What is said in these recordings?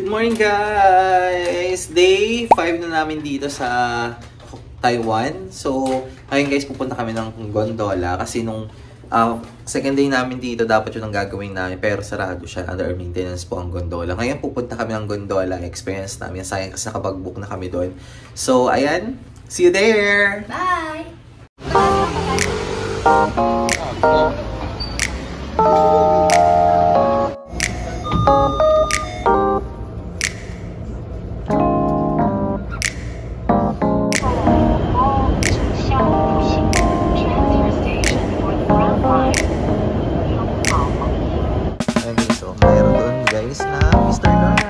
Good morning guys! Day 5 na namin dito sa Taiwan. So, ngayon guys, pupunta kami ng gondola kasi nung second day namin dito, dapat yun ang gagawin namin pero sarado siya. Under maintenance po ang gondola. Ngayon pupunta kami ng gondola. Experience namin. Sayang kasi nakapag-book na kami doon. So, ayan. See you there! Bye! So, mayroon doon guys na Mr. Donut.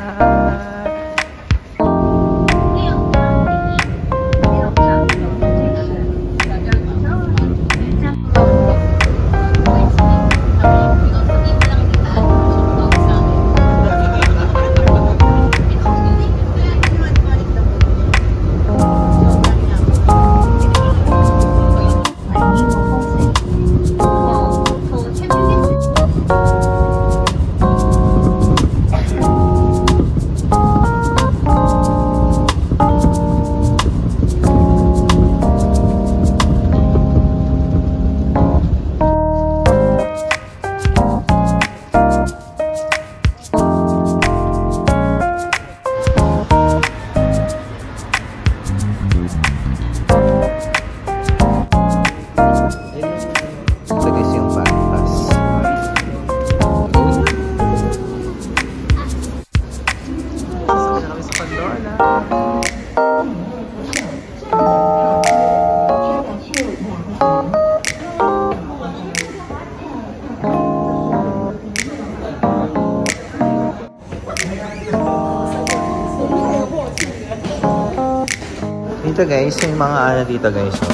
Dito guys, yung mga ano dito guys, so,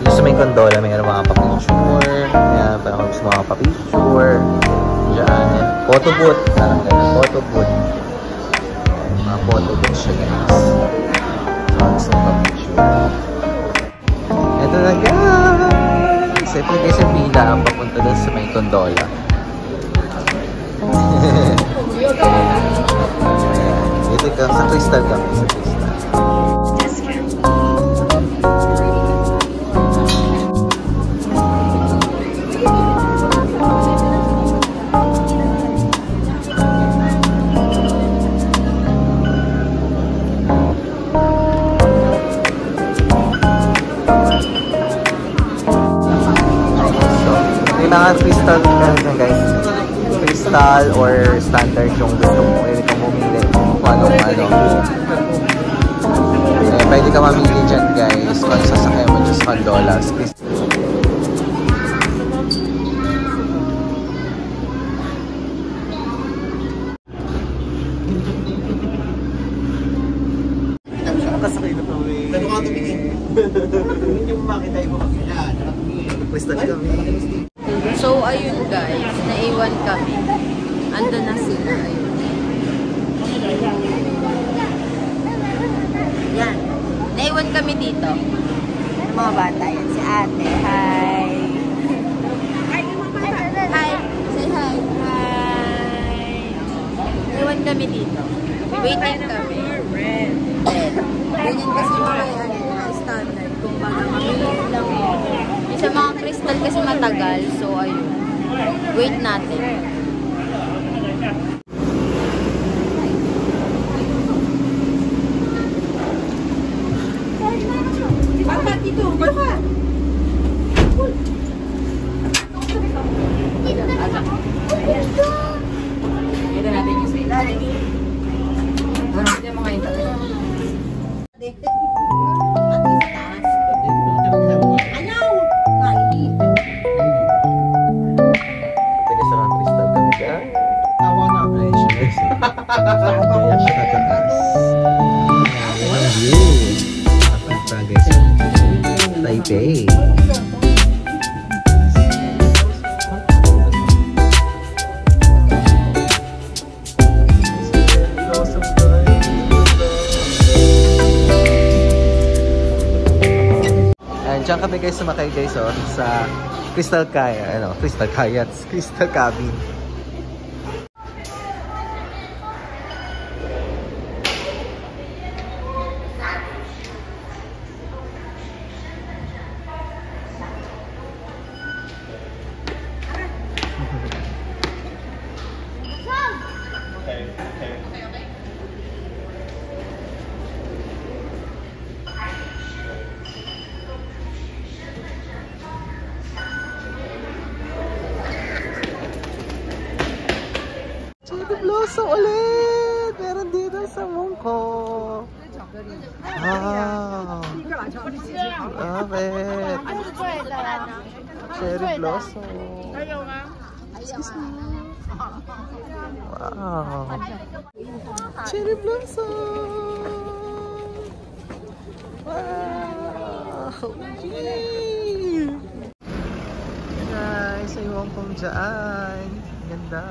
dito sa may gondola, mayroon mga pa-picture, ayan, parang gusto mga pa-picture, dyan, photo booth, parang ganyan, photo booth, mga photo booth siya guys, so gusto mga pa-picture. Ito na guys, ito guys yung pila ang papunta dun sa may gondola. Ito ka, sa crystal ka, sa crystal. Mga crystal guys, crystal or standard yung gusto mo, pwede kang bumili kung ano. Pwede ka mamili dyan guys kung sasakay mo dyan sa gondola. Nakasakay na kami. Dito ka tumingin. Hindi mo makita yung mga crystal kami. So, ayun guys, naiwan kami. Ando na sila, ayun. Yan. Naiwan kami dito. Mga bata, yan si ate. Hi! Hi! Say hi! Hi! Naiwan kami dito. Waiting kami. Red. Ganyan kasi mga standard. Kung baga mamili lang sa mga crystal kasi matagal, so ayun. Wait natin. Bakit dito? Bakit? Ito natin yung sa ilalim. Ito yung mga ito. Ayan siya kataas. Ayan ang view. Napaka guys. Taipei. Ayan, dyan kami guys sumakay guys sa Crystal Kaya. Ano? Crystal Kaya. Crystal Cabin. Blossom ulit! Meron dito sa Mongkong. Wow! Bakit? Cherry Blossom. Excuse me. Wow! Cherry Blossom! Wow! Yay! Guys, may Mongkong dyan. Ganda.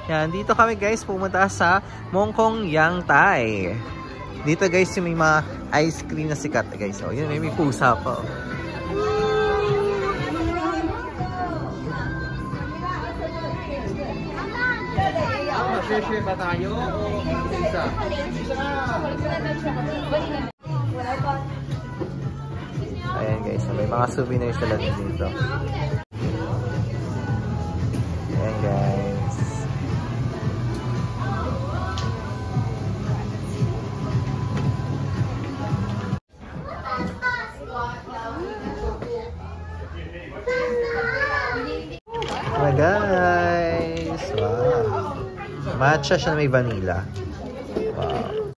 Yan, dito kami guys pumunta sa Mongkong Yangtai. Dito guys yung may mga ice cream na sikat guys. Oh, yun, may pusa pa. Oh. Share ba tayo o isa? Ayan guys, may mga souvenirs sila dito. Ayan guys. Oh guys! Wow! Matcha siya na may vanilla. Wow!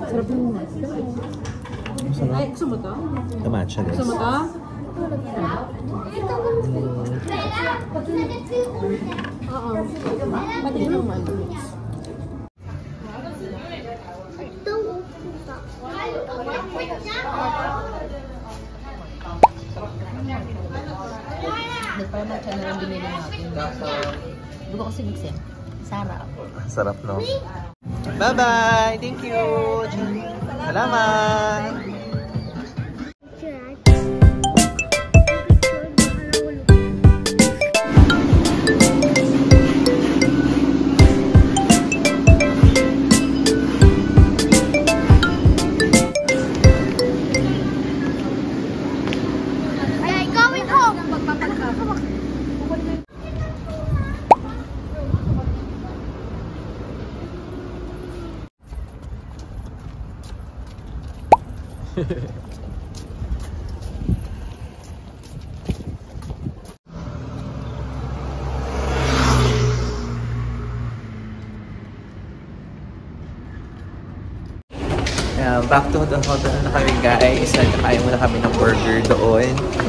Sarap yung ay, gusto mo to? The matcha guys. Gusto mo to? Oo. Pati yung malmix. Nagpala matcha na lang binili natin. Buto kasi mix yan. Sarap. Sarap, no? Bye-bye! Thank you! Salamat! Back to the hotel na kami guys. Nakain muna kami ng burger doon.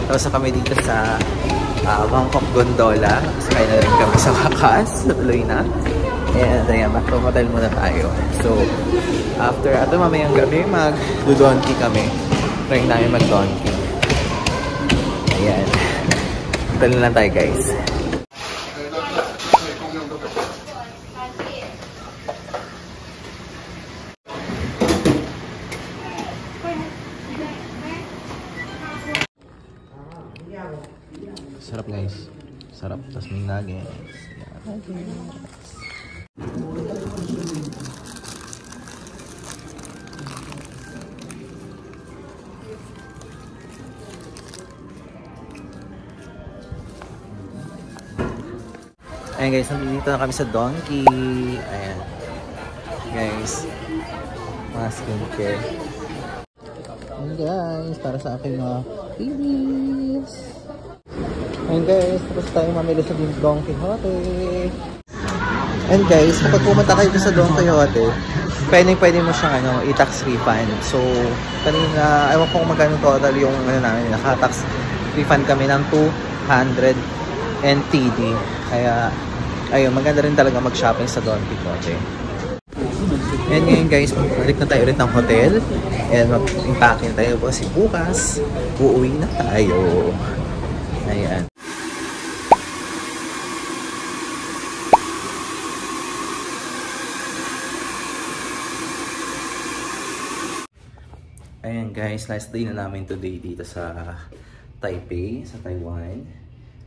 Tapos kami dito sa Bangkok Gondola. Sakay na rin kami sa wakas. Tuloy na. And ayan, back to hotel muna tayo. So, after ato mamayang gabi, mag-donkey kami. Try namin mag-donkey. Ayan. Hotel na lang tayo guys. Sarap guys. Sarap. Tapos may nuggets. Ayan guys, nandito na kami sa donkey. Ayan. Guys. Mga skincare. Ayan guys, para sa aking mga babies. Ayan guys, tapos tayo mamili sa Don Quijote. And guys, kapag pumunta kayo sa Don Quijote, pwede mo siyang i-tax refund. So, kanina, ewan ko kung magkano total yung namin, naka-tax refund kami ng 200 NTD. Kaya, ayun, maganda rin talaga mag-shopping sa Don Quijote. And ngayon guys, balik na tayo ulit ng hotel. And mag-impake na tayo kasi bukas, uuwi na tayo. Ayan. Ayan guys, last day na namin today dito sa Taipei, sa Taiwan.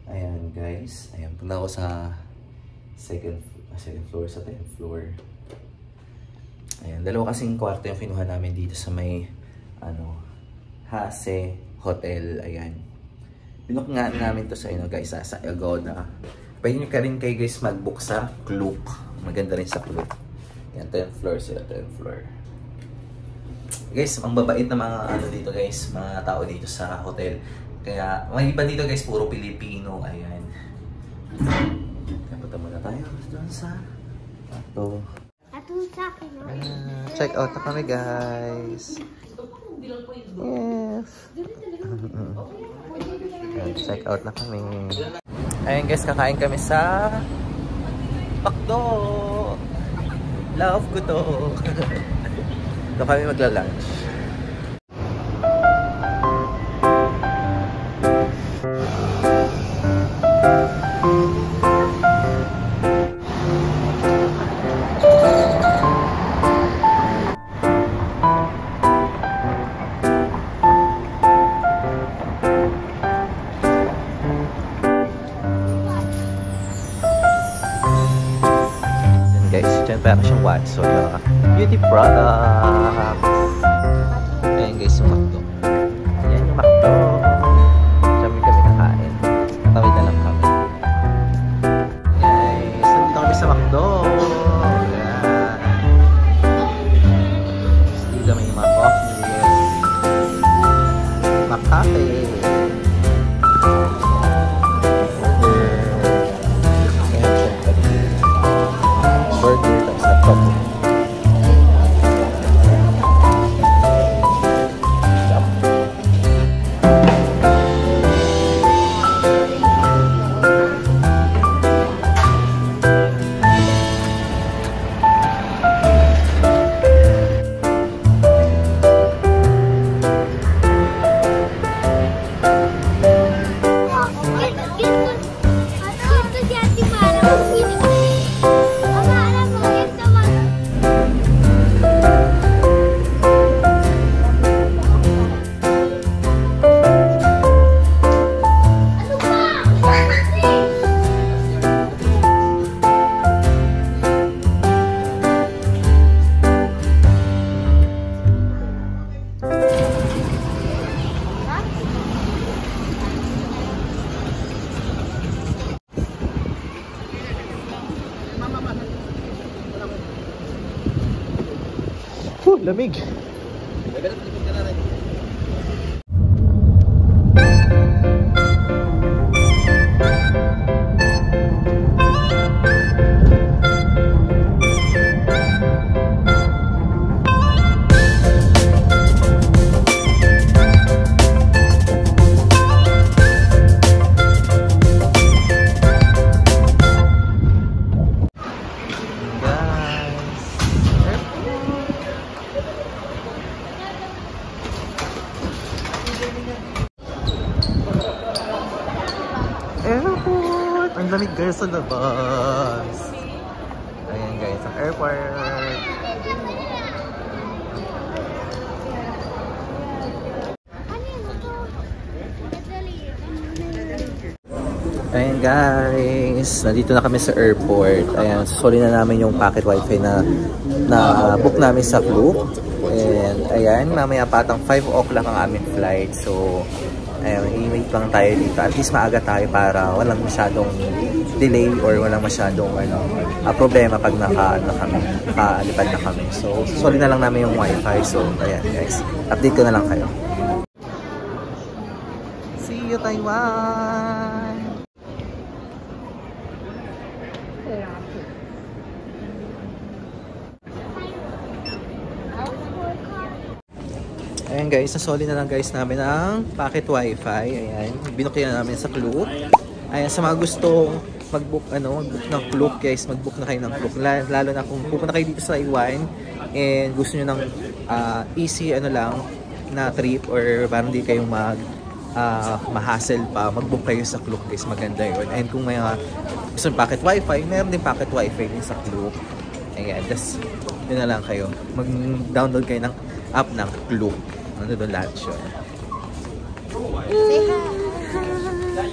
Ayan guys, ayan, punta ako sa second floor, sa 10th floor. Ayan, dalawa kasing kwarto yung kinuha namin dito sa may Hase Hotel. Ayan. Binook nga namin to sa guys, sa Agoda. Pwede nyo ka rin kayo guys mag-book sa Klook. Maganda rin sa Klook. Ayan, 10th floor sila, 10th floor. Guys, ang babait na mga ano dito guys, mga tao dito sa hotel. Kaya, mga iba dito guys, puro Pilipino. Ayan. Kaya punta muna tayo doon sa ato. Check out na kami guys. Yes. Check out na kami. Ayun guys, kakain kami sa Pakdo. Love ko to. Doon kami magla-lunch. Parang siyang Watson na beauty products. Ayan guys, yung McDo. Ayan yung McDo. Kami kakain. Tawid na lang kami. Guys, nandito kami sa McDo. Ayan. Dito may mga coffee. McCafe. Lamig. Airport! Ang lamig guys sa labas. Ayan guys, ang airport. Ayan guys, nandito na kami sa airport. Ayan, susuli na namin yung packet wifi na book namin sa Klook. And ayan, mamaya patang 5 o'clock ang aming flight. So, ayun, i-wait lang tayo dito. At least maaga tayo para walang masyadong delay or walang masyadong problema pag nakalipad na kami. So, susuli na lang namin yung wifi. So, ayan guys, update ko na lang kayo. See you Taiwan! Ayan guys, nasoli na lang guys namin ang packet wifi. Ayan, binukyan na namin sa Klook. Ayan, sa mga gustong mag-book ng Klook guys, mag-book na kayo ng Klook. Lalo na kung pupunta kayo dito sa Taiwan and gusto nyo ng easy lang na trip or parang di kayong ma-hassle pa, mag-book kayo sa Klook guys, maganda yun. And kung may gusto ng packet wifi, meron din packet wifi din sa Klook. Ayan, just yun na lang kayo. Mag-download kayo ng app ng Klook. Ano doon lahat siya. Say hi!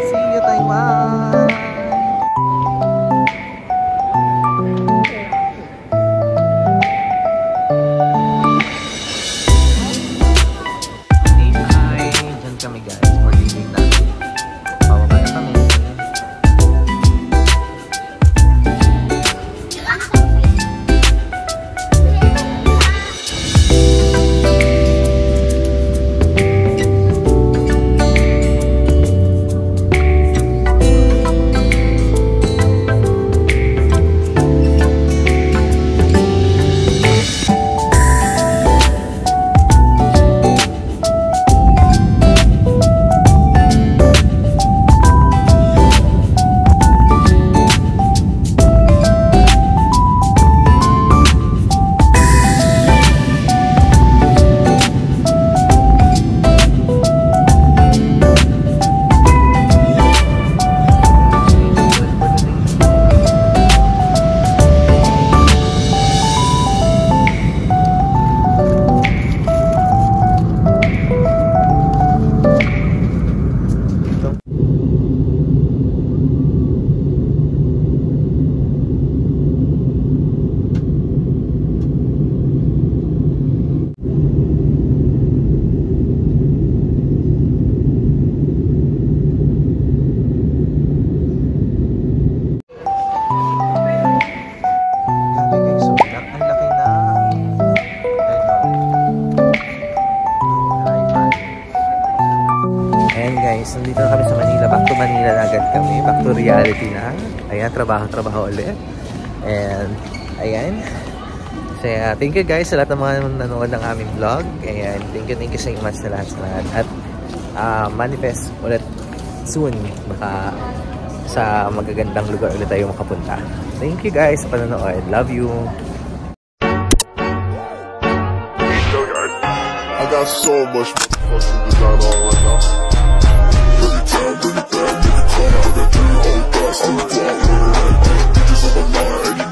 See you Taiwan! Hi! Diyan kami guys. We're leaving na. Pababa na kami. Ayan guys, nandito na kami sa Manila. Back to Manila na agad kami. Back to reality na. Ayan, trabaho ulit. And, ayan. So, thank you guys sa lahat ng mga nanonood ng aming vlog. Ayan, thank you so much sa lahat. At, manifest ulit soon. Baka sa magagandang lugar ulit tayo makapunta. Thank you guys sa panonood. Love you. I got so much fucking design on right now. Really bad, nigga, call out that 3 old guys. I'm a dog, bitches on the line,